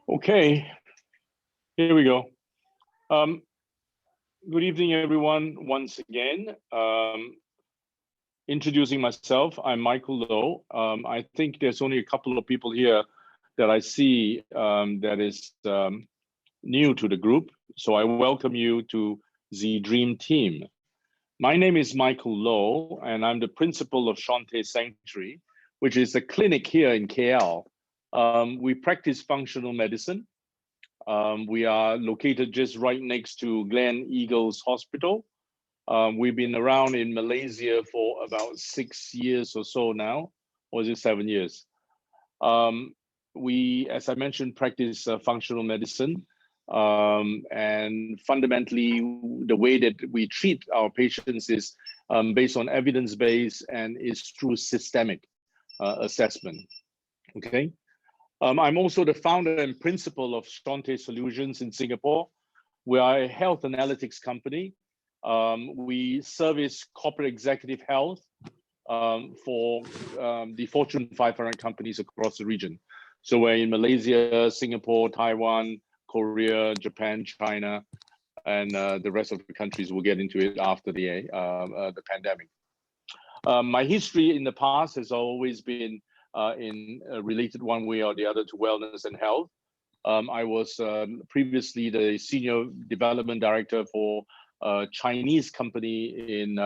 Okay, here we go. Um, Good evening, everyone, once again. Introducing myself, I'm Michael Low. I think there's only a couple of people here that I see that is new to the group. So I welcome you to the Dream Team. My name is Michael Low, and I'm the principal of Shante Sanctuary, which is a clinic here in KL. We practice functional medicine. We are located just right next to Glen Eagles Hospital. We've been around in Malaysia for about 6 years or so now, or is it 7 years? We, as I mentioned, practice functional medicine. And fundamentally, the way that we treat our patients is based on evidence-based and is through systemic assessment, okay? I'm also the founder and principal of Shante Solutions in Singapore. We are a health analytics company. We service corporate executive health for the Fortune 500 companies across the region. So we're in Malaysia, Singapore, Taiwan, Korea, Japan, China, and the rest of the countries. We'll get into it after the pandemic. My history in the past has always been related one way or the other to wellness and health. I was previously the senior development director for a Chinese company in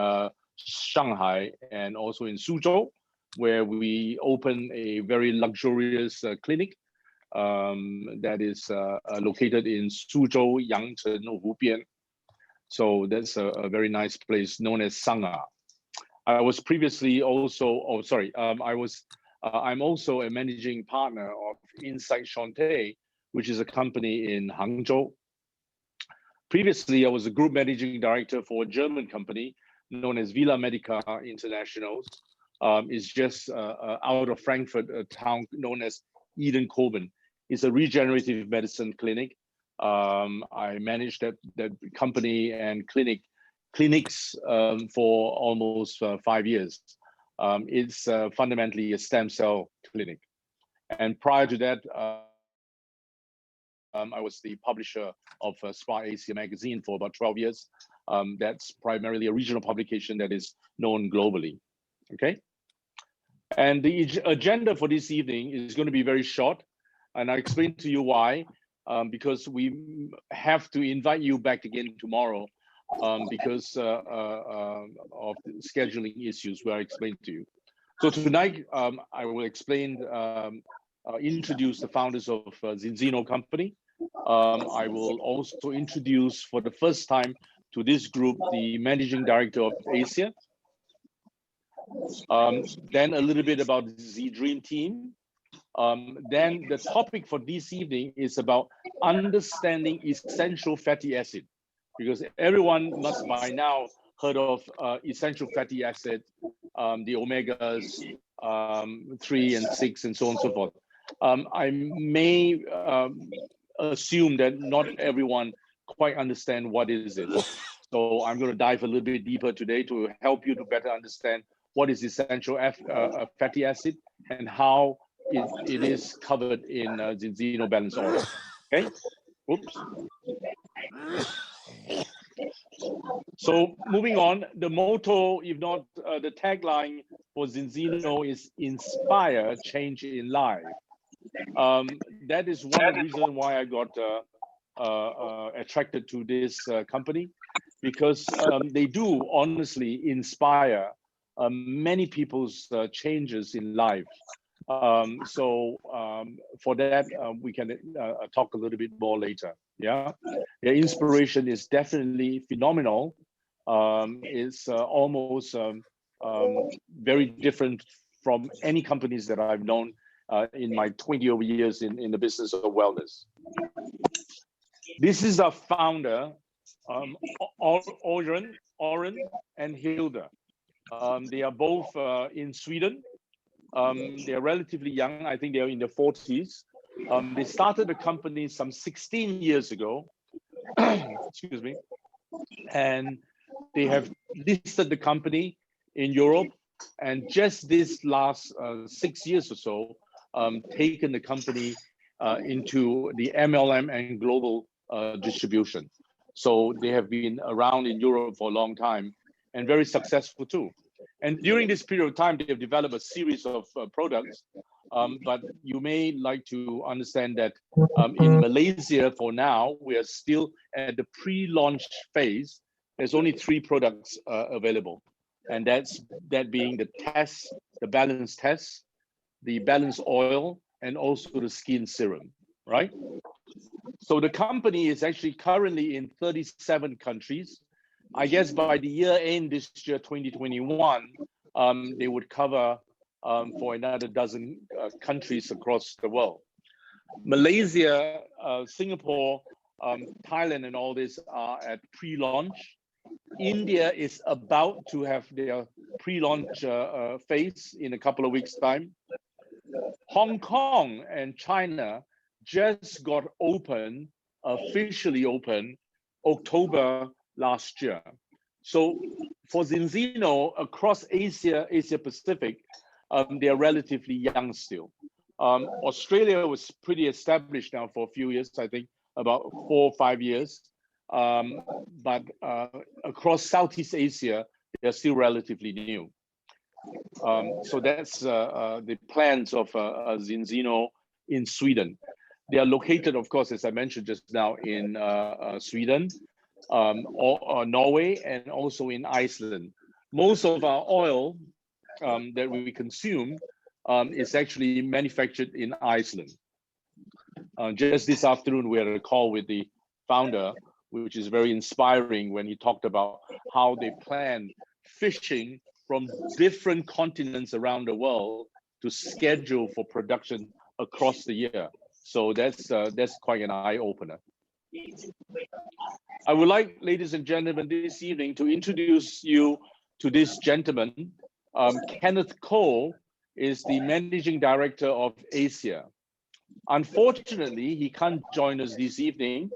Shanghai and also in Suzhou, where we opened a very luxurious clinic that is located in Suzhou, Yangcheng, Hubian. So that's a very nice place known as Sangha. I was previously also, I'm also a managing partner of Insight Shante, which is a company in Hangzhou. Previously, I was a group managing director for a German company known as Villa Medica International. It's just out of Frankfurt, a town known as Edenkoben. It's a regenerative medicine clinic. I managed that company and clinics for almost 5 years. It's fundamentally a stem cell clinic. And prior to that, I was the publisher of Spa Asia magazine for about 12 years. That's primarily a regional publication that is known globally, okay? And the agenda for this evening is going to be very short, and I'll explain to you why, because we have to invite you back again tomorrow because of scheduling issues where I explained to you. So tonight, I will introduce the founders of Zinzino company. I will also introduce for the first time to this group the managing director of Asia. Then a little bit about the Dream Team. Then the topic for this evening is about understanding essential fatty acid, because everyone must by now heard of essential fatty acid, the omegas 3 and 6 and so on and so forth. I may assume that not everyone quite understand what is it. So I'm going to dive a little bit deeper today to help you to better understand what is essential fatty acid and how it is covered in Zinzino Balance Oil. Okay. Oops. So moving on, the motto, if not the tagline for Zinzino is inspire change in life. That is one reason why I got attracted to this company, because they do honestly inspire many people's changes in life. For that, we can talk a little bit more later. Yeah, their inspiration is definitely phenomenal. It's almost very different from any companies that I've known in my 20 over years in the business of wellness. This is our founder, Oren and Hilda. They are both in Sweden. They are relatively young. I think they are in their 40s. They started the company some 16 years ago. Excuse me. And they have listed the company in Europe, and just this last 6 years or so, taken the company into the MLM and global distribution. So they have been around in Europe for a long time and very successful too. And during this period of time, they have developed a series of products. But you may like to understand that in Malaysia, for now, we are still at the pre-launch phase. There's only 3 products available, and that being the test, the balance test, the balance oil, and also the skin serum, right? So the company is actually currently in 37 countries. I guess by the year end this year, 2021, they would cover for another dozen countries across the world. Malaysia, Singapore, Thailand, and all this are at pre-launch. India is about to have their pre-launch phase in a couple of weeks' time. Hong Kong and China just got open, officially open, October last year. So for Zinzino across Asia Pacific, they are relatively young still. Australia was pretty established now for a few years, I think about 4 or 5 years. But across Southeast Asia, they are still relatively new. So that's the plans of Zinzino in Sweden. They are located, of course, as I mentioned just now, in Sweden, or Norway, and also in Iceland. Most of our oil that we consume is actually manufactured in Iceland. Just this afternoon, we had a call with the founder, which is very inspiring when he talked about how they plan fishing from different continents around the world to schedule for production across the year. So that's quite an eye-opener. I would like, ladies and gentlemen, this evening to introduce you to this gentleman. Kenneth Ko is the Managing Director of Asia. Unfortunately, he can't join us this evening.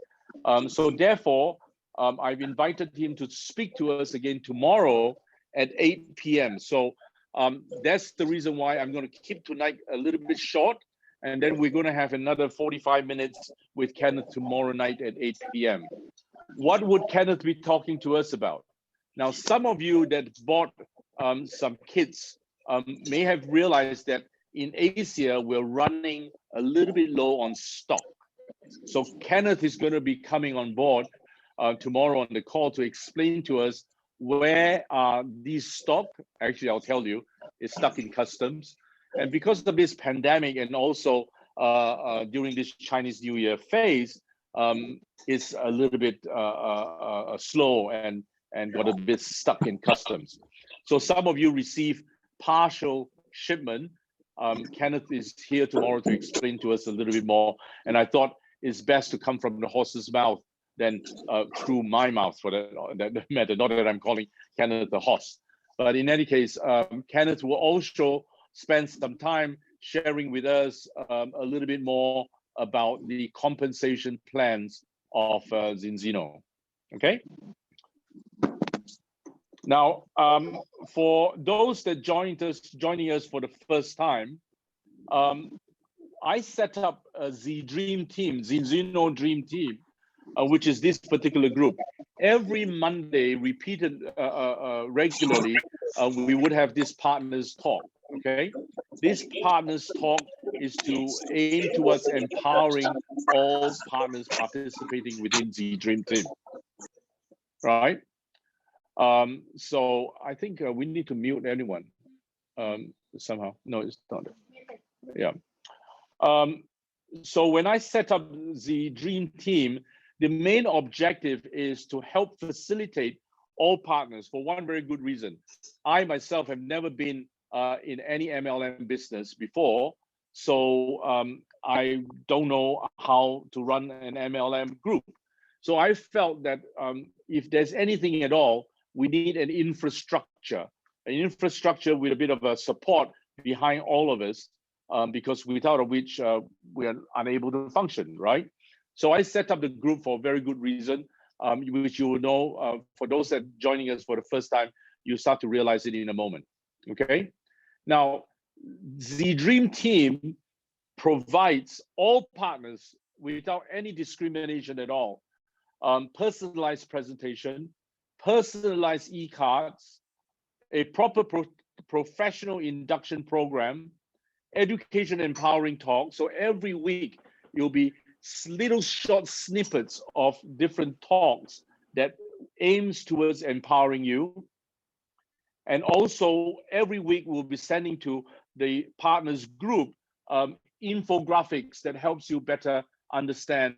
So therefore, I've invited him to speak to us again tomorrow at 8 p.m. So that's the reason why I'm going to keep tonight a little bit short. And then we're going to have another 45 minutes with Kenneth tomorrow night at 8 p.m. What would Kenneth be talking to us about? Now, some of you that bought some kits may have realized that in Asia, we're running a little bit low on stock. So Kenneth is going to be coming on board tomorrow on the call to explain to us where these stock, actually I'll tell you, is stuck in customs. And because of this pandemic and also during this Chinese New Year phase, it's a little bit slow and got a bit stuck in customs. So some of you receive partial shipment. Kenneth is here tomorrow to explain to us a little bit more. And I thought it's best to come from the horse's mouth than through my mouth for that matter. Not that I'm calling Kenneth the horse. But in any case, Kenneth will also spend some time sharing with us a little bit more about the compensation plans of Zinzino. Okay. Now, for those that joining us for the first time, I set up a Zinzino Dream Team, which is this particular group. Every Monday, repeated regularly, we would have this partners talk. Okay, this partners talk is to aim towards empowering all partners participating within the Dream Team. Right. So I think we need to mute anyone somehow. No, it's not. Yeah. So when I set up the Dream Team, the main objective is to help facilitate all partners for one very good reason. I myself have never been in any MLM business before, so I don't know how to run an MLM group. So I felt that if there's anything at all, we need an infrastructure with a bit of a support behind all of us, because without which we are unable to function, right? So I set up the group for a very good reason, which you will know, for those that are joining us for the first time, you start to realize it in a moment, okay? Now, the Dream Team provides all partners without any discrimination at all, personalized presentation, personalized e-cards, a proper professional induction program, education empowering talk. So every week you'll be little short snippets of different talks that aims towards empowering you. And also every week we'll be sending to the partners group infographics that helps you better understand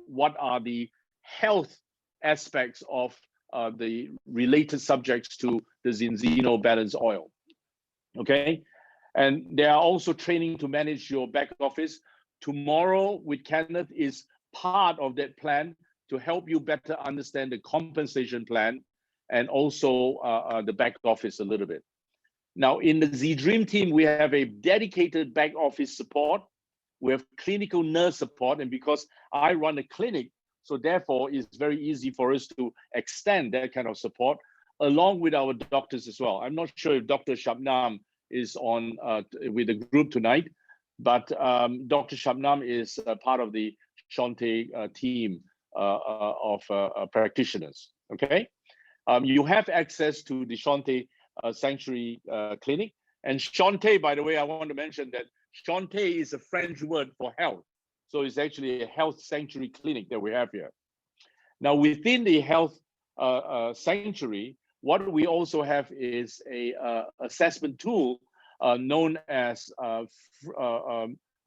what are the health aspects of the related subjects to the Zinzino balance oil. Okay, and they are also training to manage your back office. Tomorrow with Kenneth is part of that plan to help you better understand the compensation plan and also the back office a little bit. Now in the Z Dream team, we have a dedicated back office support. We have clinical nurse support, and because I run a clinic, so therefore it's very easy for us to extend that kind of support along with our doctors as well. I'm not sure if Dr. Shabnam is on with the group tonight, but Dr. Shabnam is part of the Shante team of practitioners, okay? You have access to the Shante Sanctuary Clinic. And Shante, by the way, I want to mention that Shante is a French word for health. So it's actually a health sanctuary clinic that we have here. Now within the health sanctuary, what we also have is a assessment tool known as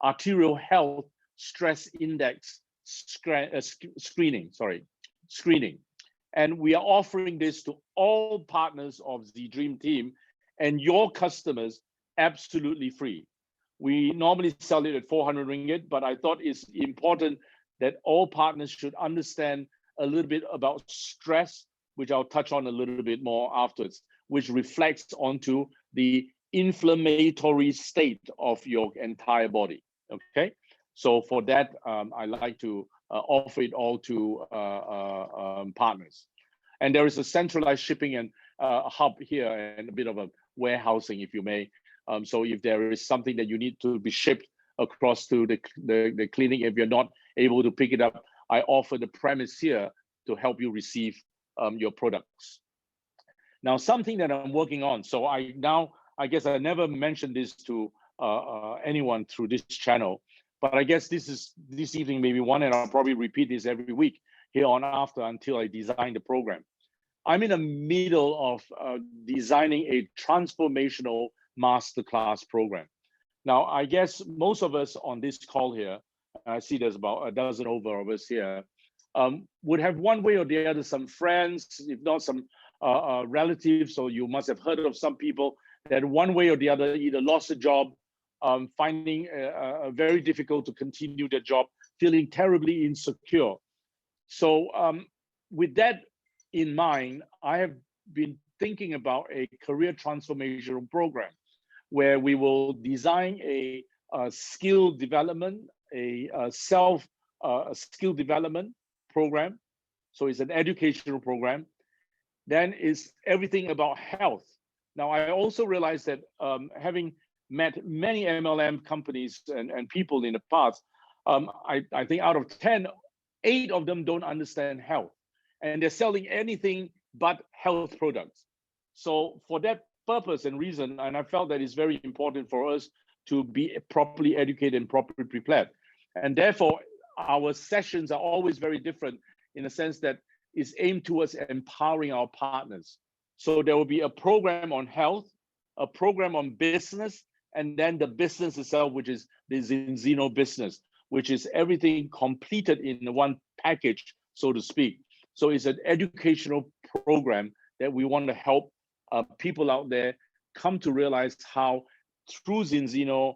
arterial health stress index screening. And we are offering this to all partners of the Dream Team and your customers absolutely free. We normally sell it at 400 ringgit, but I thought it's important that all partners should understand a little bit about stress, which I'll touch on a little bit more afterwards, which reflects onto the inflammatory state of your entire body, okay? So for that, I like to offer it all to partners. And there is a centralized shipping and hub here and a bit of a warehousing, if you may. So if there is something that you need to be shipped across to the clinic, if you're not able to pick it up, I offer the premise here to help you receive your products. Now, something that I'm working on. So I guess I never mentioned this to anyone through this channel, but I guess this evening maybe one, and I'll probably repeat this every week here on after until I design the program. I'm in the middle of designing a transformational masterclass program. Now, I guess most of us on this call here, I see there's about a dozen over of us here, would have one way or the other some friends, if not some relatives, or you must have heard of some people that one way or the other either lost a job, finding very difficult to continue their job, feeling terribly insecure. So with that in mind, I have been thinking about a career transformational program where we will design a skill development, a skill development program. So it's an educational program. Then it's everything about health. Now, I also realized that having met many MLM companies and people in the past, I think out of 10, 8 of them don't understand health. And they're selling anything but health products. So for that purpose and reason, and I felt that it's very important for us to be properly educated and properly prepared. And therefore, our sessions are always very different in the sense that it's aimed towards empowering our partners. So there will be a program on health, a program on business, and then the business itself, which is the Zinzino business, which is everything completed in one package, so to speak. So it's an educational program that we want to help people out there come to realize how through Zinzino,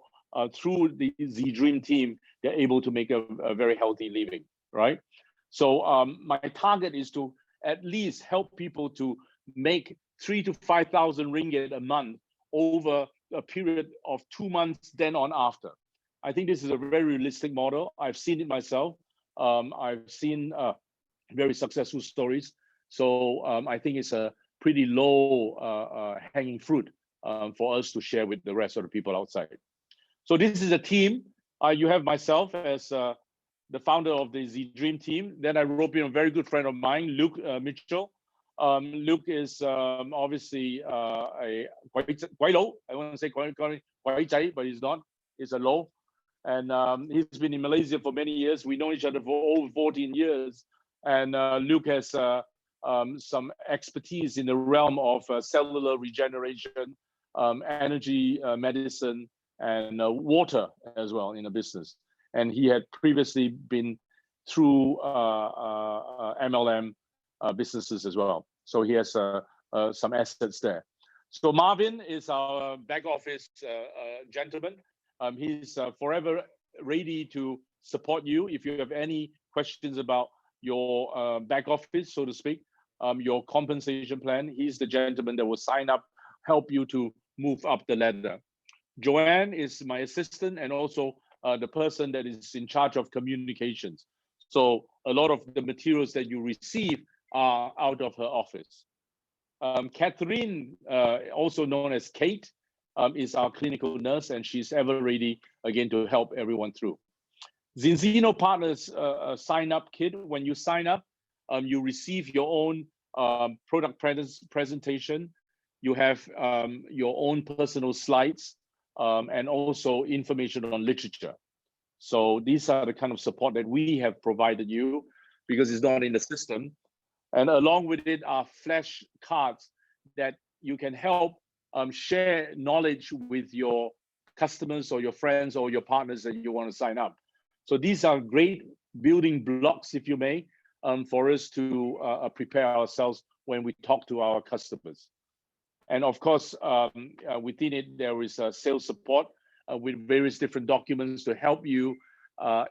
through the Z Dream team, they're able to make a very healthy living, right? So my target is to at least help people to make 3,000 to 5,000 ringgit a month over a period of 2 months, then on after. I think this is a very realistic model. I've seen it myself. I've seen very successful stories. So I think it's a pretty low hanging fruit for us to share with the rest of the people outside. So this is a team. You have myself as the founder of the Z Dream team. Then I rope in a very good friend of mine, Luke Mitchell. Luke is obviously a quite old. I want to say quite but he's not. He's a low. And he's been in Malaysia for many years. We know each other for over 14 years. And Luke has some expertise in the realm of cellular regeneration, energy medicine, and water as well in the business. And he had previously been through MLM businesses as well. So he has some assets there. So Marvin is our back office gentleman. He's forever ready to support you if you have any questions about your back office, so to speak, your compensation plan. He's the gentleman that will sign up, help you to move up the ladder. Joanne is my assistant and also the person that is in charge of communications. So a lot of the materials that you receive are out of her office. Catherine, also known as Kate, is our clinical nurse, and she's ever ready again to help everyone through. Zinzino Partners sign up kit. When you sign up, you receive your own product presentation. You have your own personal slides and also information on literature. So these are the kind of support that we have provided you because it's not in the system. And along with it are flash cards that you can help share knowledge with your customers or your friends or your partners that you want to sign up. So these are great building blocks, if you may, for us to prepare ourselves when we talk to our customers. And of course, within it, there is sales support with various different documents to help you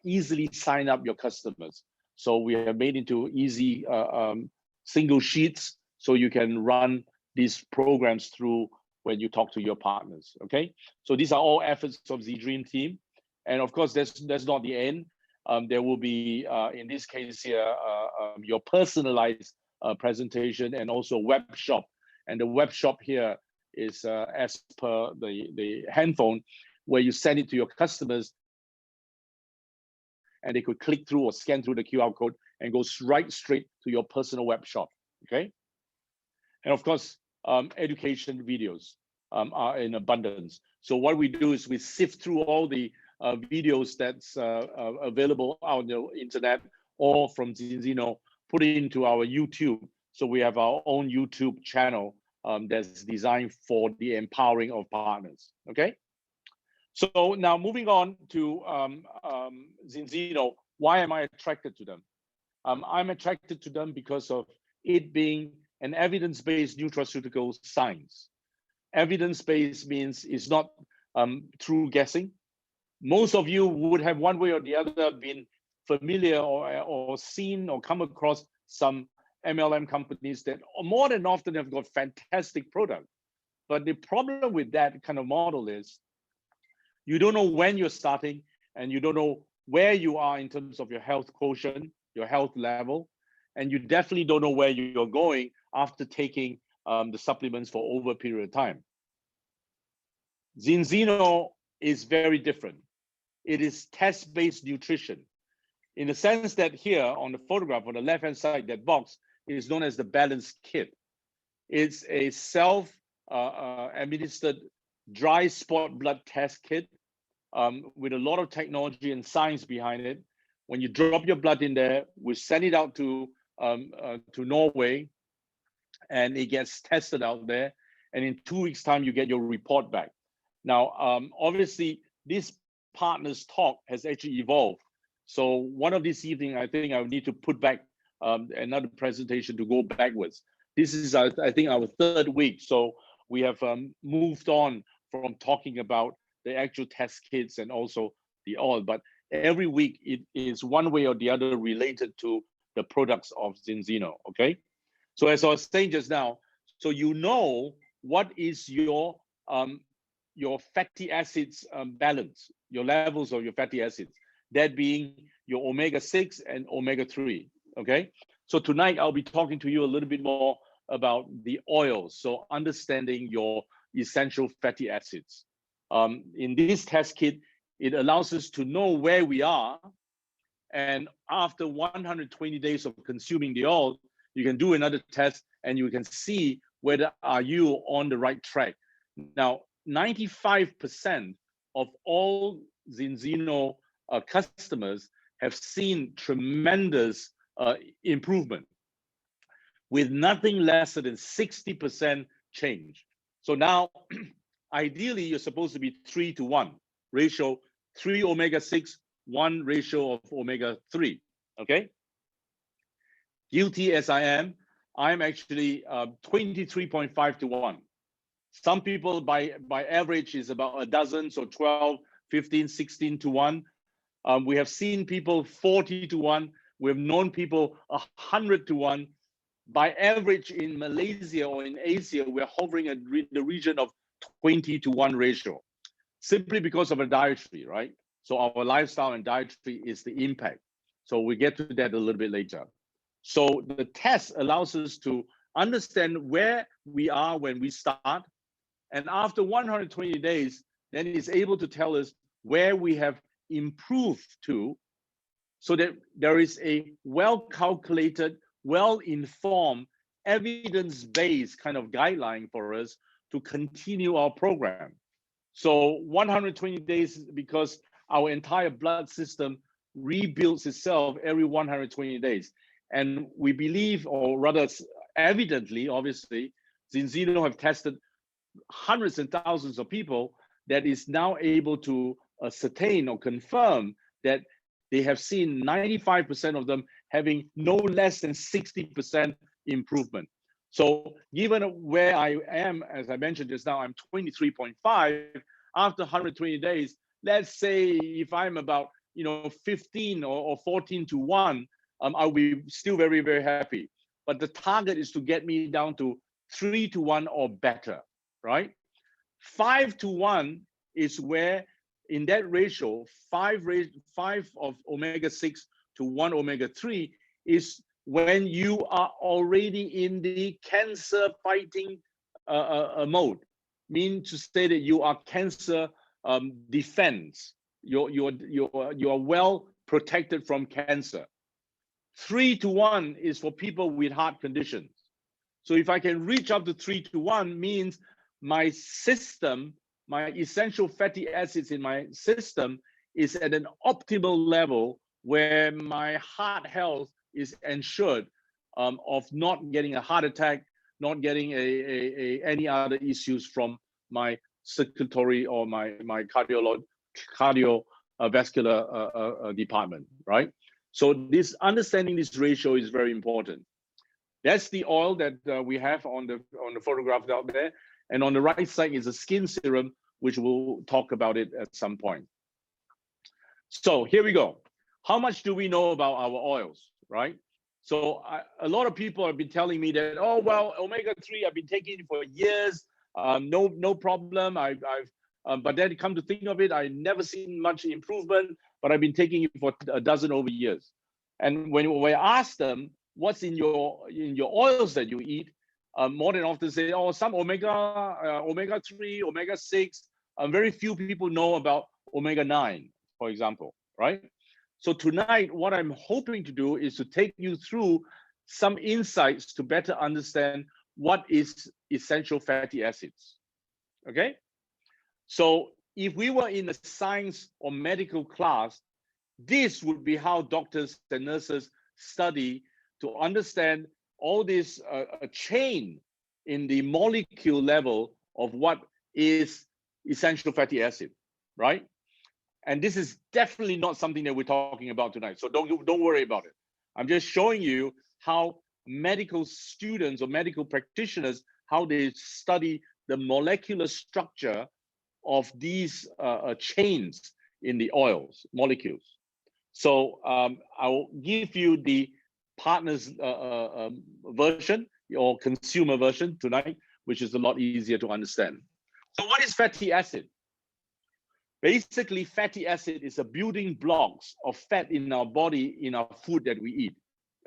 easily sign up your customers. So we have made into easy single sheets so you can run these programs through when you talk to your partners, okay? So these are all efforts of the Dream team. And of course, that's not the end. There will be, in this case here, your personalized presentation and also web shop. And the web shop here is as per the handphone, where you send it to your customers and they could click through or scan through the QR code and goes right straight to your personal web shop, okay? And of course, education videos are in abundance. So what we do is we sift through all the videos that's available on the internet or from Zinzino, put it into our YouTube. So we have our own YouTube channel that's designed for the empowering of partners, okay? So now moving on to Zinzino, why am I attracted to them? I'm attracted to them because of it being an evidence-based nutraceutical science. Evidence-based means it's not through guessing. Most of you would have one way or the other been familiar or seen or come across some MLM companies that more than often have got fantastic product. But the problem with that kind of model is you don't know when you're starting and you don't know where you are in terms of your health quotient, your health level, and you definitely don't know where you're going after taking the supplements for over a period of time. Zinzino is very different. It is test-based nutrition in the sense that here on the photograph on the left-hand side, that box is known as the Balance Kit. It's a self-administered dry spot blood test kit with a lot of technology and science behind it. When you drop your blood in there, we send it out to Norway, and it gets tested out there. And in 2 weeks' time, you get your report back. Now, obviously, this partners talk has actually evolved. So one of this evening, I think I need to put back another presentation to go backwards. This is, I think, our third week. So we have moved on from talking about the actual test kits and also the oil, but every week it is one way or the other related to the products of Zinzino, okay? So as I was saying just now, so you know what is your fatty acids balance, your levels of your fatty acids, that being your omega-6 and omega-3, okay? So tonight I'll be talking to you a little bit more about the oils, so understanding your essential fatty acids. In this test kit, It allows us to know where we are. And after 120 days of consuming the oil, you can do another test and you can see whether are you on the right track. Now, 95% of all Zinzino customers have seen tremendous improvement with nothing less than 60% change. So now, ideally, you're supposed to be 3-to-1 ratio, 3 omega-6, 1 ratio of omega-3, okay? Guilty as I am, I'm actually 23.5-to-1. Some people by average is about a dozen, so 12, 15, 16-to-1. We have seen people 40-to-1. We've known people 100-to-1. By average in Malaysia or in Asia, we're hovering at the region of 20-to-1 ratio, simply because of a dietary, right? So our lifestyle and dietary is the impact. So we get to that a little bit later. So the test allows us to understand where we are when we start. And after 120 days, then it's able to tell us where we have improved to, so that there is a well-calculated, well-informed, evidence-based kind of guideline for us to continue our program. So 120 days, because our entire blood system rebuilds itself every 120 days. And we believe, or rather evidently, obviously, Zinzino have tested hundreds and thousands of people that is now able to ascertain or confirm that they have seen 95% of them having no less than 60% improvement. So given where I am, as I mentioned just now, I'm 23.5. After 120 days, let's say if I'm about 15 or 14-to-1, I'll be still very, very happy. But the target is to get me down to 3-to-1 or better, right? 5-to-1 is where, in that ratio, 5 of omega-6 to 1 omega-3 is when you are already in the cancer fighting mode. Mean to say that you are cancer defense. You are well protected from cancer. 3-to-1 is for people with heart conditions. So if I can reach up to 3-to-1, means my system, my essential fatty acids in my system is at an optimal level where my heart health is ensured of not getting a heart attack, not getting any other issues from my circulatory or my cardiovascular department, right? So this understanding this ratio is very important. That's the oil that we have on the photograph out there. And on the right side is a skin serum, which we'll talk about it at some point. So here we go. How much do we know about our oils, right? So a lot of people have been telling me that, oh, well, omega-3, I've been taking it for years. No problem. But then come to think of it, I've never seen much improvement, but I've been taking it for a dozen over years. And when we ask them, what's in your oils that you eat, more than often say, oh, some omega-3, omega-6. Very few people know about omega-9, for example, right? So tonight, what I'm hoping to do is to take you through some insights to better understand what is essential fatty acids, okay? So if we were in a science or medical class, this would be how doctors and nurses study to understand all this chain in the molecule level of what is essential fatty acid, right? And this is definitely not something that we're talking about tonight. So don't worry about it. I'm just showing you how medical students or medical practitioners, how they study the molecular structure of these chains in the oils, molecules. So I'll give you the partners version or consumer version tonight, which is a lot easier to understand. So what is fatty acid? Basically, fatty acid is a building blocks of fat in our body, in our food that we eat,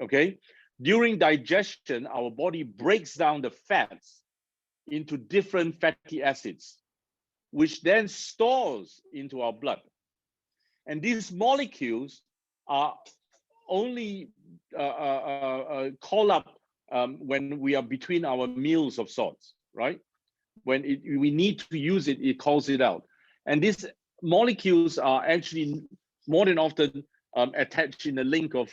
okay? During digestion, our body breaks down the fats into different fatty acids, which then stores into our blood. And these molecules are only call up when we are between our meals of sorts, right? When we need to use it, it calls it out. And these molecules are actually more than often attached in a link of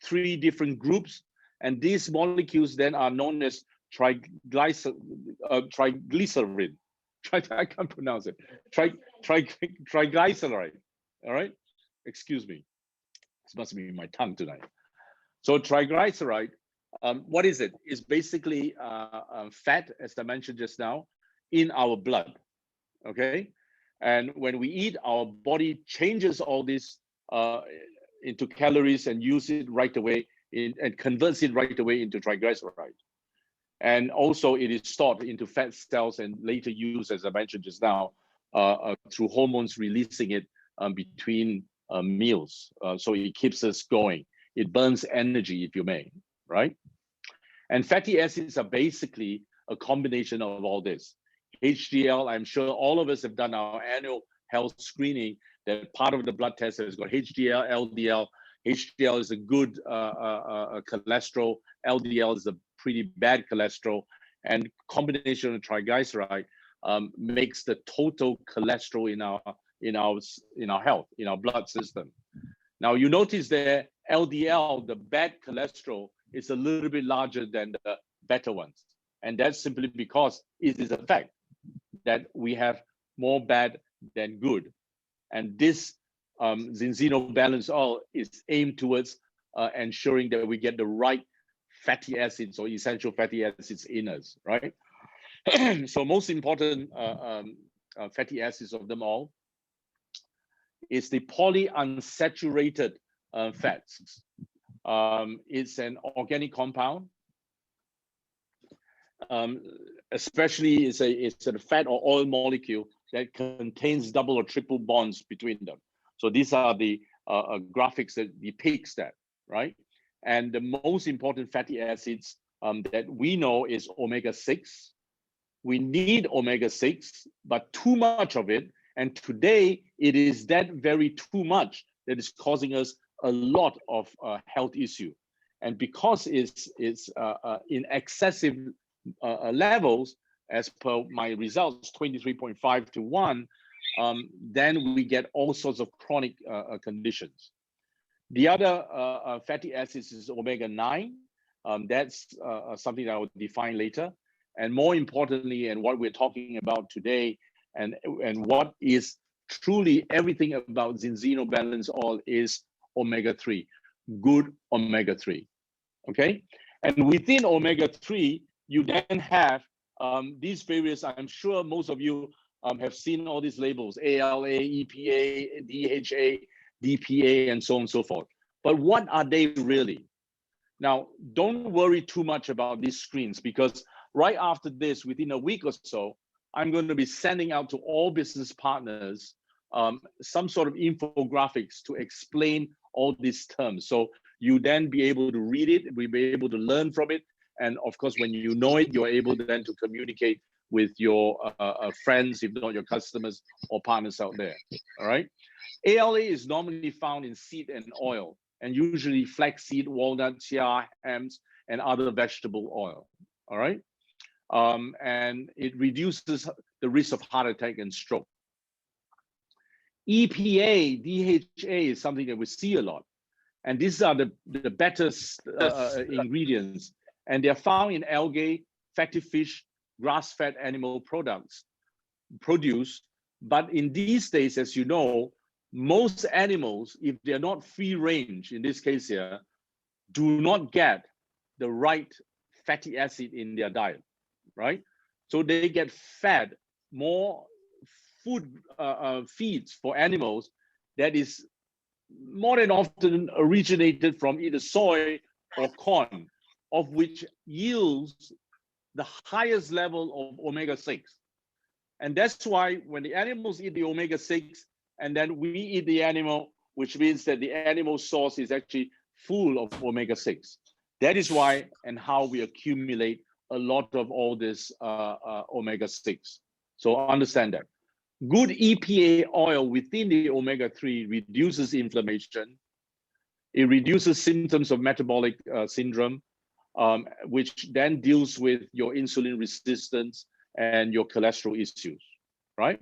3 different groups. And these molecules then are known as triglycerin. I can't pronounce it. Triglyceride. All right. Excuse me. This must be my tongue tonight. So triglyceride, what is it? It's basically fat, as I mentioned just now, in our blood. Okay. And when we eat, our body changes all this into calories and use it right away and converts it right away into triglyceride. And also it is stored into fat cells and later used, as I mentioned just now, through hormones releasing it between meals. So it keeps us going. It burns energy, if you may, right? And fatty acids are basically a combination of all this. HDL, I'm sure all of us have done our annual health screening. That part of the blood test has got HDL, LDL. HDL is a good cholesterol. LDL is a pretty bad cholesterol. And combination of triglyceride makes the total cholesterol in our health, in our blood system. Now you notice there, LDL, the bad cholesterol, is a little bit larger than the better ones. And that's simply because it is a fact that we have more bad than good. And this Zinzino balanced oil is aimed towards ensuring that we get the right fatty acids or essential fatty acids in us, right? So most important fatty acids of them all is the polyunsaturated fats. It's an organic compound. Especially it's a fat or oil molecule that contains double or triple bonds between them. So these are the graphics that depicts that, right? And the most important fatty acids that we know is omega-6. We need omega-6, but too much of it. And today it is that very too much that is causing us a lot of health issue. And because it's in excessive levels, as per my results, 23.5 to 1, then we get all sorts of chronic conditions. The other fatty acids is omega-9. That's something that I will define later. And more importantly, and what we're talking about today, and what is truly everything about Zinzino Balance Oil is omega-3, good omega-3, okay? And within omega-3, you then have these various, I'm sure most of you have seen all these labels, ALA, EPA, DHA, DPA, and so on and so forth. But what are they really? Now, don't worry too much about these screens, because right after this, within a week or so, I'm going to be sending out to all business partners some sort of infographics to explain all these terms. So you then be able to read it, we'll be able to learn from it. And of course, when you know it, you're able then to communicate with your friends, if not your customers or partners out there, all right? ALA is normally found in seed and oil, and usually flaxseed, walnut, chia, hams, and other vegetable oil, all right? And it reduces the risk of heart attack and stroke. EPA, DHA is something that we see a lot. And these are the better ingredients. And they're found in algae, fatty fish, grass-fed animal produce. But in these days, as you know, most animals, if they're not free range, in this case here, do not get the right fatty acid in their diet, right? So they get fed more food feeds for animals that is more than often originated from either soy or corn, of which yields the highest level of omega-6. And that's why when the animals eat the omega-6 and then we eat the animal, which means that the animal source is actually full of omega-6. That is why and how we accumulate a lot of all this omega-6. So understand that. Good EPA oil within the omega-3 reduces inflammation. It reduces symptoms of metabolic syndrome, which then deals with your insulin resistance and your cholesterol issues, right?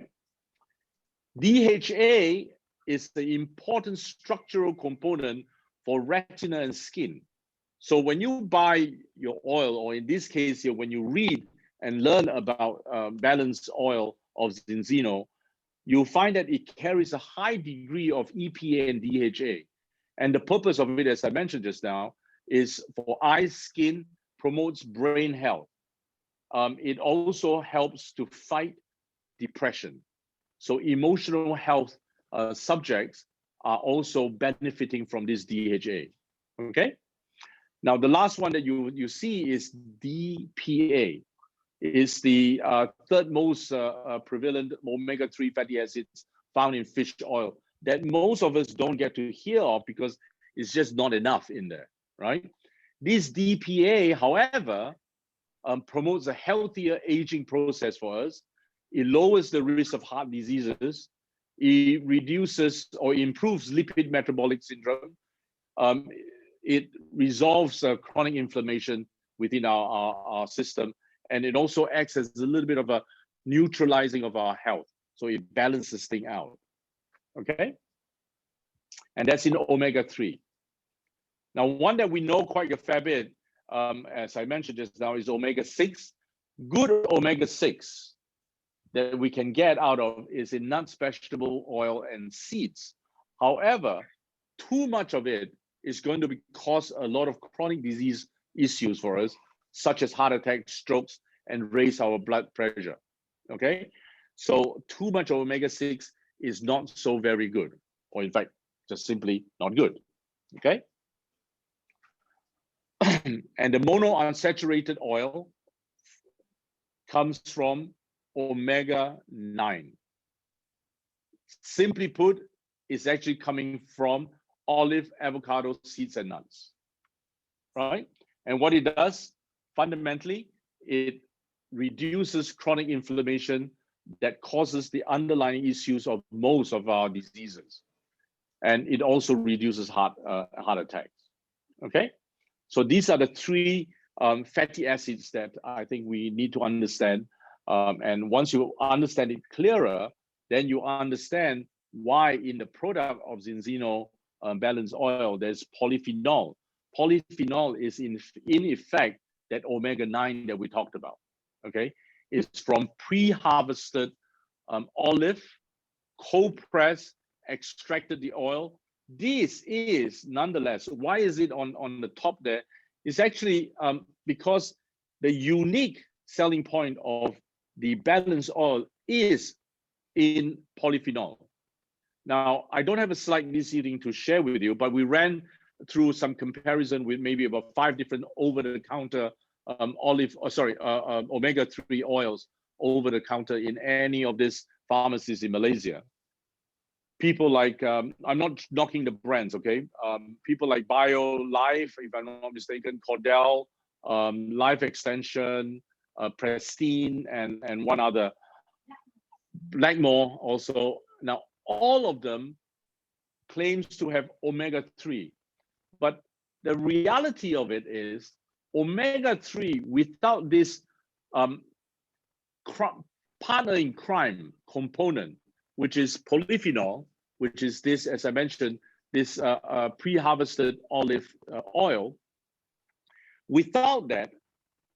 DHA is the important structural component for retina and skin. So when you buy your oil, or in this case here, when you read and learn about balanced oil of Zinzino, you'll find that it carries a high degree of EPA and DHA. And the purpose of it, as I mentioned just now, is for eye, skin, promotes brain health. It also helps to fight depression. So emotional health subjects are also benefiting from this DHA, okay? Now, the last one that you see is DPA. It's the third most prevalent omega-3 fatty acids found in fish oil that most of us don't get to hear of because it's just not enough in there, right? This DPA, however, promotes a healthier aging process for us. It lowers the risk of heart diseases. It reduces or improves lipid metabolic syndrome. It resolves chronic inflammation within our system. And it also acts as a little bit of a neutralizing of our health. So it balances things out, okay? And that's in omega-3. Now, one that we know quite a fair bit, as I mentioned just now, is omega-6. Good omega-6 that we can get out of is in nuts, vegetable oil, and seeds. However, too much of it is going to cause a lot of chronic disease issues for us, such as heart attacks, strokes, and raise our blood pressure, okay? So too much omega-6 is not so very good, or in fact, just simply not good, okay? And the monounsaturated oil comes from omega-9. Simply put, it's actually coming from olive, avocado, seeds, and nuts, right? And what it does, fundamentally, it reduces chronic inflammation that causes the underlying issues of most of our diseases. And it also reduces heart attacks, okay? So these are the three fatty acids that I think we need to understand. And once you understand it clearer, then you understand why in the product of Zinzino balanced oil, there's polyphenol. Polyphenol is in effect that omega-9 that we talked about, okay? It's from pre-harvested olive, cold pressed, extracted the oil. This is nonetheless, why is it on the top there? It's actually because the unique selling point of the balanced oil is in polyphenol. Now, I don't have a slide this evening to share with you, but we ran through some comparison with maybe about 5 different over-the-counter omega-3 oils over the counter in any of these pharmacies in Malaysia. People like, I'm not knocking the brands, okay? People like Bio Life, if I'm not mistaken, Cordell, Life Extension, Pristine, and one other, Blackmore also. Now, all of them claims to have omega-3, but the reality of it is omega-3 without this partner in crime component, which is polyphenol, which is this, as I mentioned, this pre-harvested olive oil. Without that,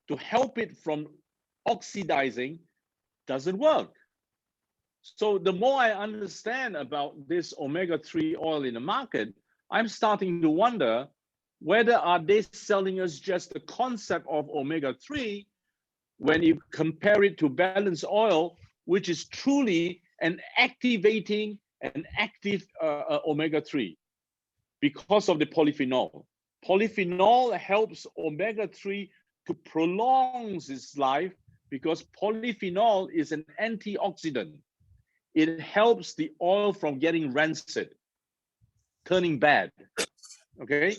to help it from oxidizing doesn't work. So the more I understand about this omega-3 oil in the market, I'm starting to wonder whether are they selling us just the concept of omega-3 when you compare it to balanced oil, which is truly an activating and active omega-3 because of the polyphenol. Polyphenol helps omega-3 to prolong its life because polyphenol is an antioxidant. It helps the oil from getting rancid, turning bad, okay?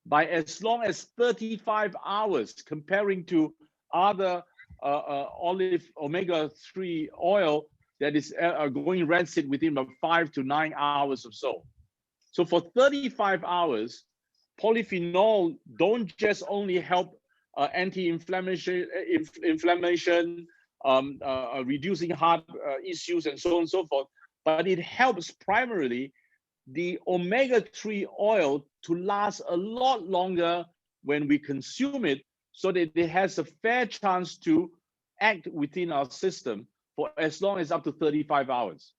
By as long as 35 hours, comparing to other olive omega-3 oil that is going rancid within about 5 to 9 hours or so. So for 35 hours, polyphenol don't just only help anti-inflammation, reducing heart issues and so on and so forth, but it helps primarily the omega-3 oil to last a lot longer when we consume it, so that it has a fair chance to act within our system for as long as up to 35 hours.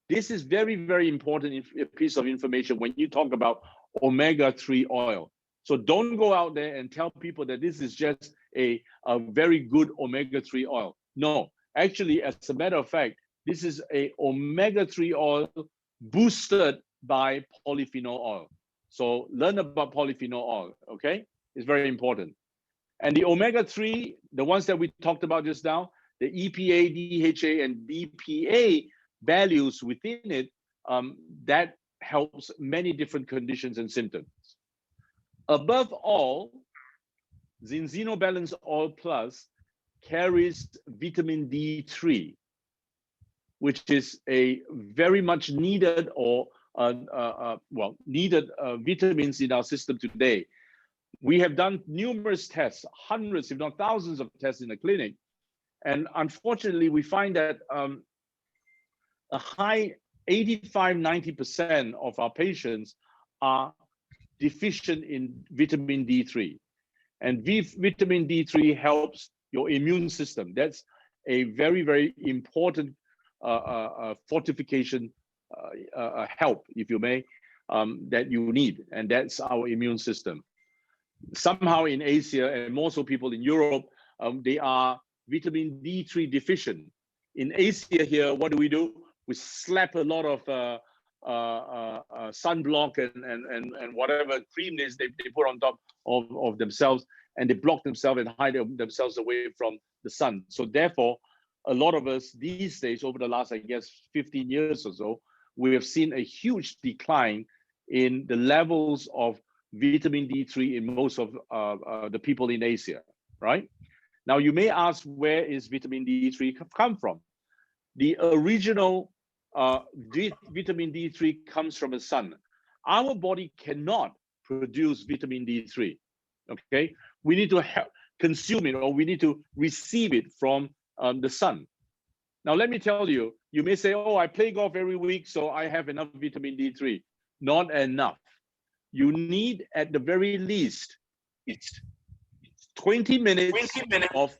This is very, very important piece of information when you talk about omega-3 oil. So don't go out there and tell people that this is just a very good omega-3 oil. No, actually, as a matter of fact, this is a omega-3 oil boosted by polyphenol oil. So learn about polyphenol oil, okay? It's very important. And the omega-3, the ones that we talked about just now, the EPA, DHA, and BPA values within it, that helps many different conditions and symptoms. Above all, Zinzino Balance Oil Plus carries vitamin D3, which is a very much needed or needed vitamins in our system today. We have done numerous tests, hundreds, if not thousands of tests in the clinic. And unfortunately, we find that a high 85, 90% of our patients are deficient in vitamin D3. And vitamin D3 helps your immune system. That's a very, very important fortification help, if you may, that you need. And that's our immune system. Somehow in Asia, and more so people in Europe, they are vitamin D3 deficient. In Asia here, what do? We slap a lot of sunblock and whatever cream is they put on top of themselves, and they block themselves and hide themselves away from the sun. So therefore, a lot of us these days, over the last, I guess, 15 years or so, we have seen a huge decline in the levels of vitamin D3 in most of the people in Asia, right? Now, you may ask, where is vitamin D3 come from? The original vitamin D3 comes from the sun. Our body cannot produce vitamin D3, okay? We need to consume it, or we need to receive it from the sun. Now, let me tell you, you may say, oh, I play golf every week, so I have enough vitamin D3. Not enough. You need, at the very least, it's 20 minutes of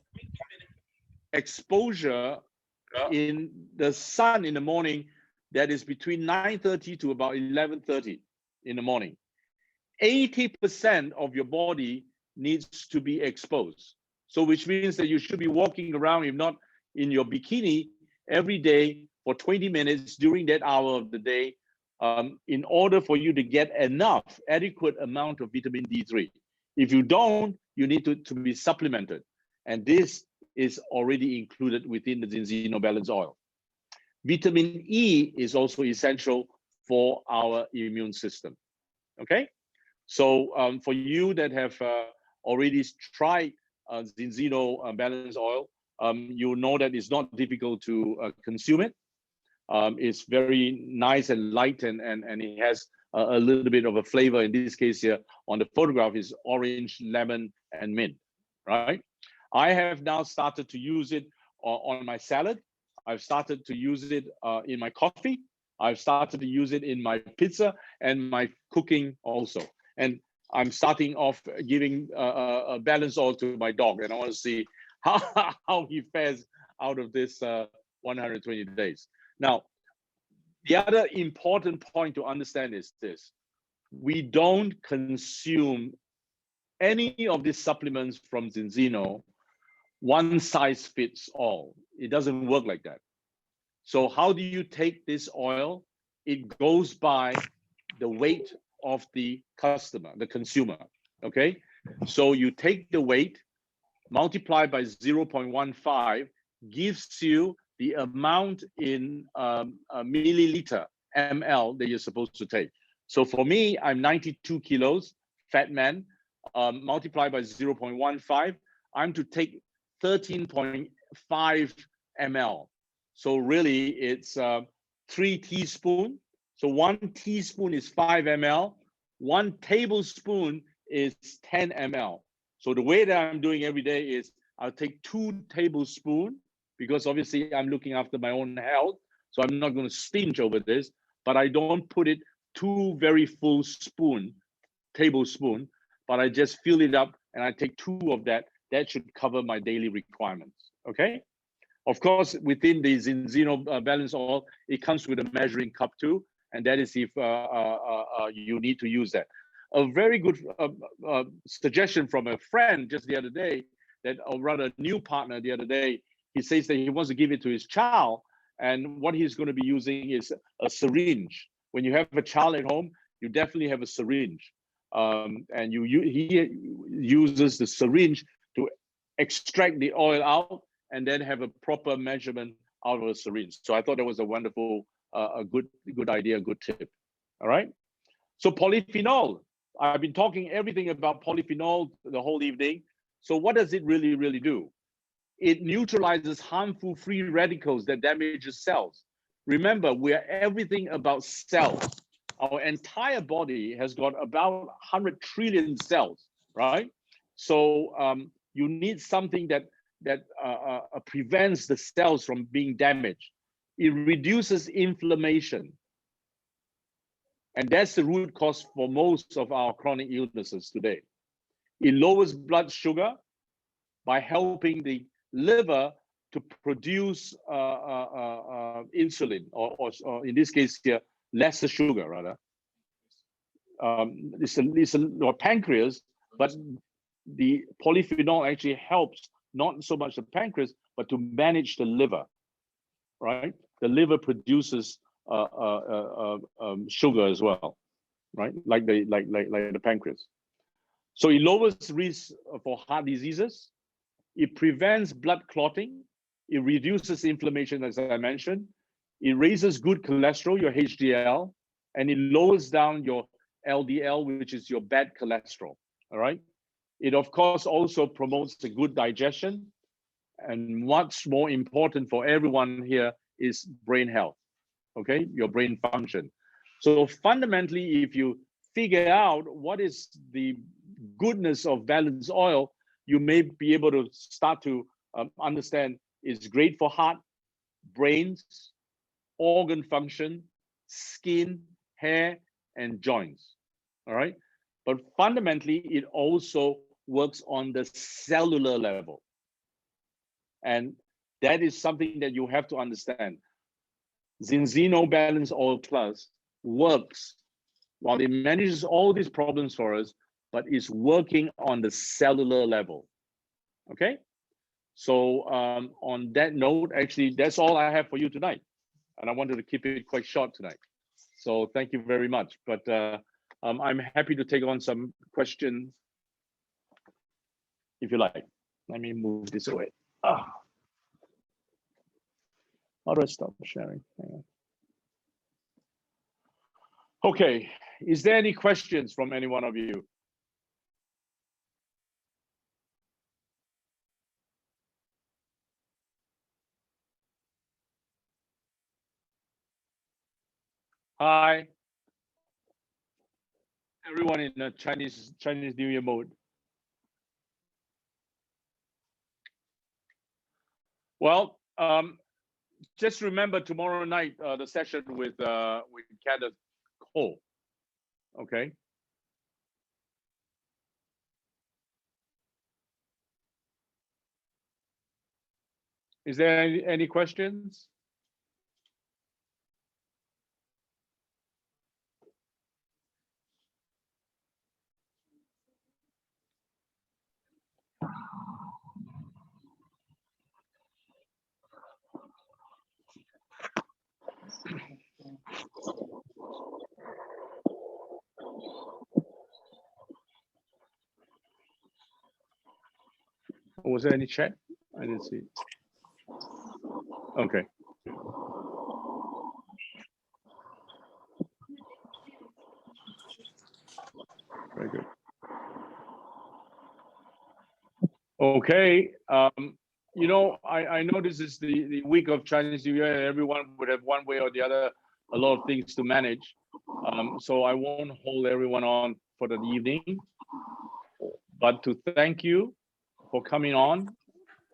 exposure in the sun in the morning. That is between 9:30 to about 11:30 in the morning. 80% of your body needs to be exposed. So which means that you should be walking around, if not in your bikini, every day for 20 minutes during that hour of the day, in order for you to get enough, adequate amount of vitamin D3. If you don't, you need to be supplemented. And this is already included within the Zinzino Balance Oil. Vitamin E is also essential for our immune system, okay? So for you that have already tried Zinzino Balance Oil, you know that it's not difficult to consume it. It's very nice and light, and it has a little bit of a flavor. In this case here, on the photograph, is orange, lemon, and mint, right? I have now started to use it on my salad. I've started to use it in my coffee. I've started to use it in my pizza and my cooking also. And I'm starting off giving a balance oil to my dog, and I want to see how he fares out of this 120 days. Now, the other important point to understand is this: we don't consume any of these supplements from Zinzino one size fits all. It doesn't work like that. So how do you take this oil? It goes by the weight of the customer, the consumer, okay? So you take the weight, multiply by 0.15, gives you the amount in a milliliter, ml, that you're supposed to take. So for me, I'm 92 kilos, fat man, multiply by 0.15, I'm to take 13.5 ml. So really it's 3 teaspoons. So 1 teaspoon is 5 ml. 1 tablespoon is 10 ml. So the way that I'm doing every day is I'll take 2 tablespoons, because obviously I'm looking after my own health. So I'm not going to stinge over this, but I don't put it 2 very full tablespoon, but I just fill it up and I take 2 of that. That should cover my daily requirements. Okay. Of course, within the Zinzino balance oil, it comes with a measuring cup too, and that is if you need to use that. A very good suggestion from a friend just the other day, that, or rather a new partner the other day, he says that he wants to give it to his child, and what he's going to be using is a syringe. When you have a child at home, you definitely have a syringe, and he uses the syringe to extract the oil out and then have a proper measurement out of a syringe. So I thought that was a wonderful, a good idea, a good tip. All right. So polyphenol, I've been talking everything about polyphenol the whole evening. So what does it really do? It neutralizes harmful free radicals that damages cells. Remember, we're everything about cells. Our entire body has got about 100 trillion cells, right? So you need something that prevents the cells from being damaged. It reduces inflammation. And that's the root cause for most of our chronic illnesses today. It lowers blood sugar by helping the liver to produce insulin, or in this case here, lesser sugar rather. It's a pancreas, but the polyphenol actually helps not so much the pancreas, but to manage the liver, right? The liver produces sugar as well, right? Like the pancreas. So it lowers risk for heart diseases. It prevents blood clotting. It reduces inflammation, as I mentioned. It raises good cholesterol, your HDL, and it lowers down your LDL, which is your bad cholesterol, all right? It, of course, also promotes a good digestion, and much more important for everyone here is brain health, okay? Your brain function. So fundamentally, if you figure out what is the goodness of balanced oil, you may be able to start to understand it's great for heart, brains, organ function, skin, hair, and joints, all right? But fundamentally, it also works on the cellular level. And that is something that you have to understand. Zinzino Balance Oil Plus works, while it manages all these problems for us, but is working on the cellular level, okay? So on that note, actually, that's all I have for you tonight. And I wanted to keep it quite short tonight. So thank you very much. But I'm happy to take on some questions if you like. Let me move this away. How do I stop sharing? Hang on. Okay, is there any questions from any one of you? Hi. Everyone in the Chinese New Year mode. Well, just remember tomorrow night the session with Kenneth Cole. Okay. Is there any questions? Was there any chat? I didn't see. Okay. Very good. Okay. You know, I know this is the week of Chinese New Year, and everyone would have one way or the other a lot of things to manage. So I won't hold everyone on for the evening, but to thank you for coming on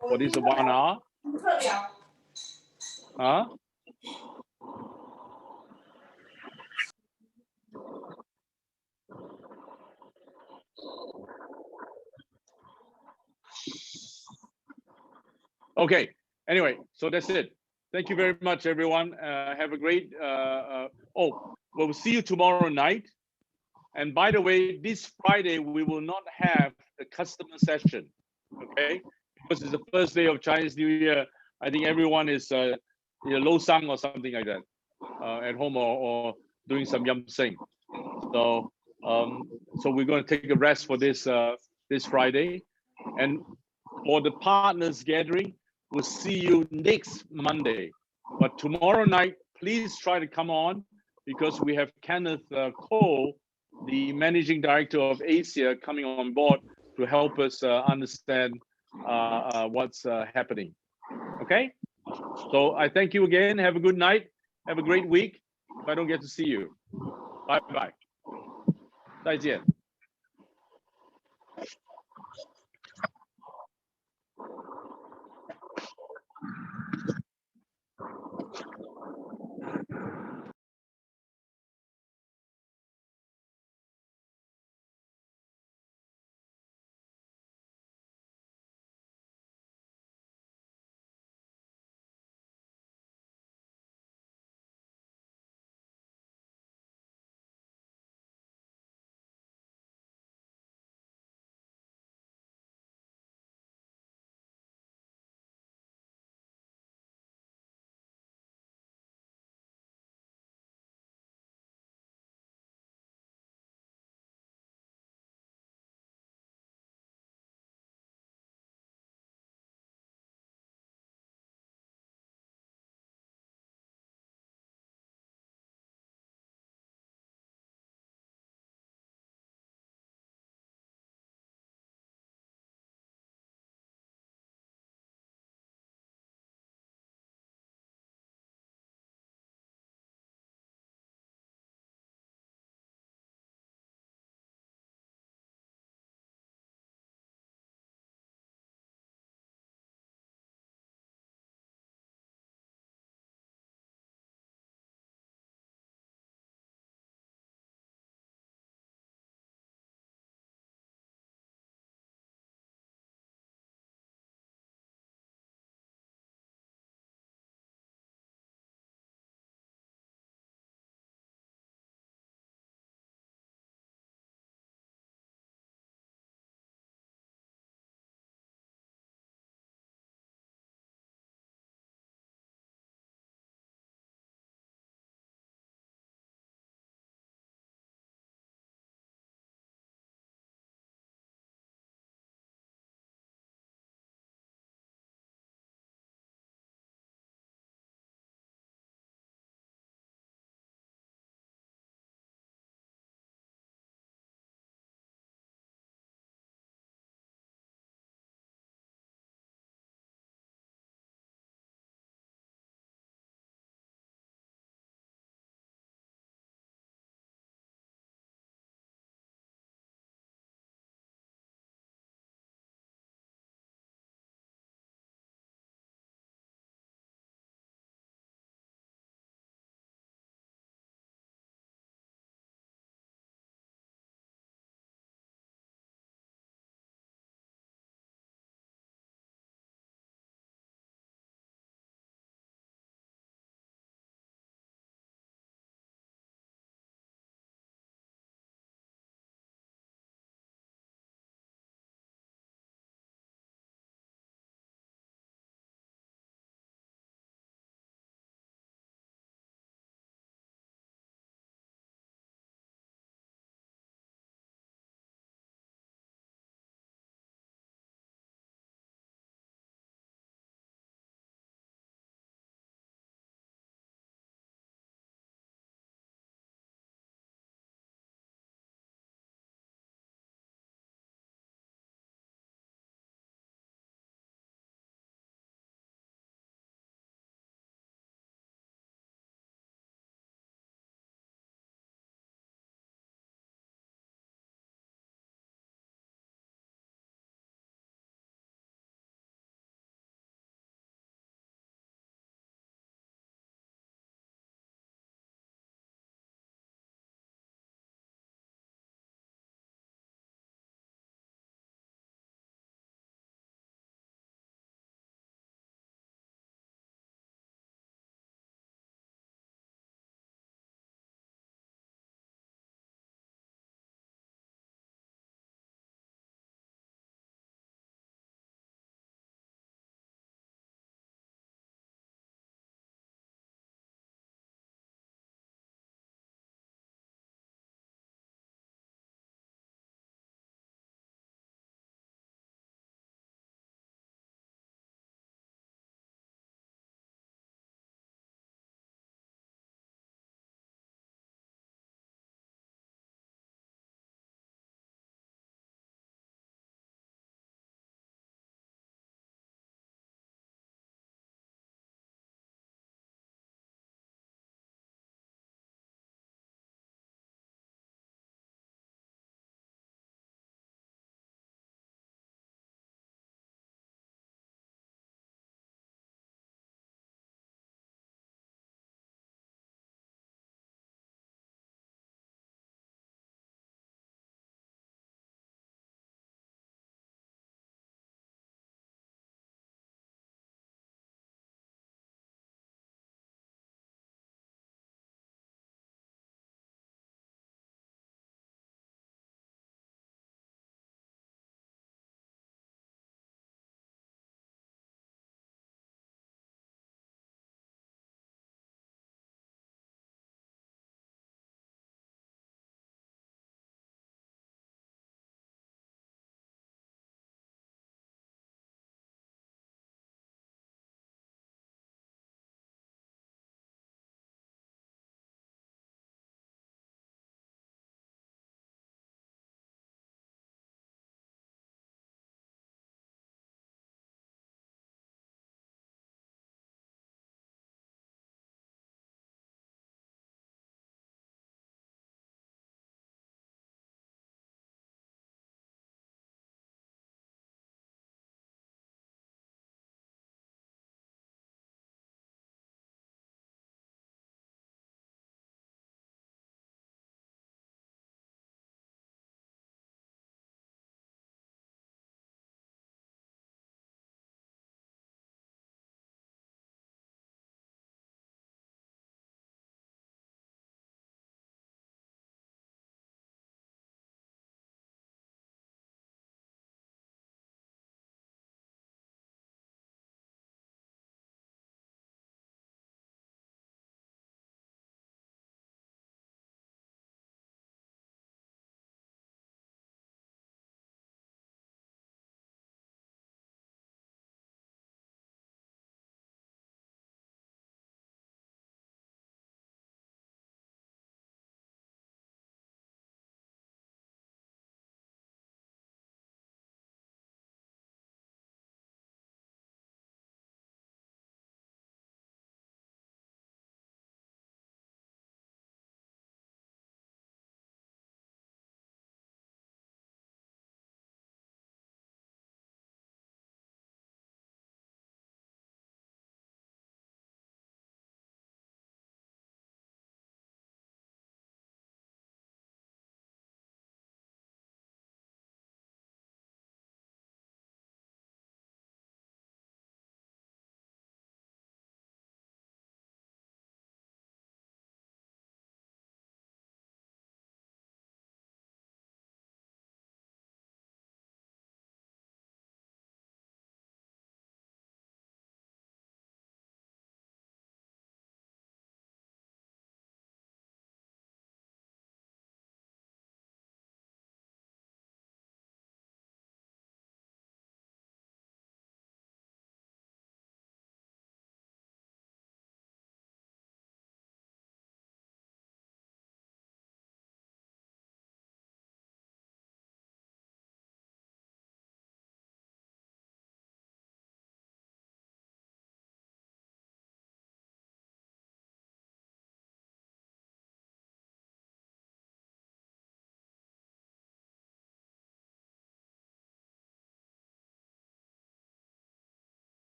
for this 1 hour. Huh? Okay. Anyway, so that's it. Thank you very much, everyone. Have a great. Oh, we'll see you tomorrow night. And by the way, this Friday we will not have the customer session, okay? Because it's the first day of Chinese New Year. I think everyone is low sang or something like that at home or doing some yum sing. So so we're going to take a rest for this this Friday, and for the partners gathering, we'll see you next Monday. But tomorrow night, please try to come on because we have Kenneth Cole, the managing director of Asia, coming on board to help us understand what's happening. Okay, so I thank you again. Have a good night. Have a great week. If I don't get to see you, bye bye. 再见。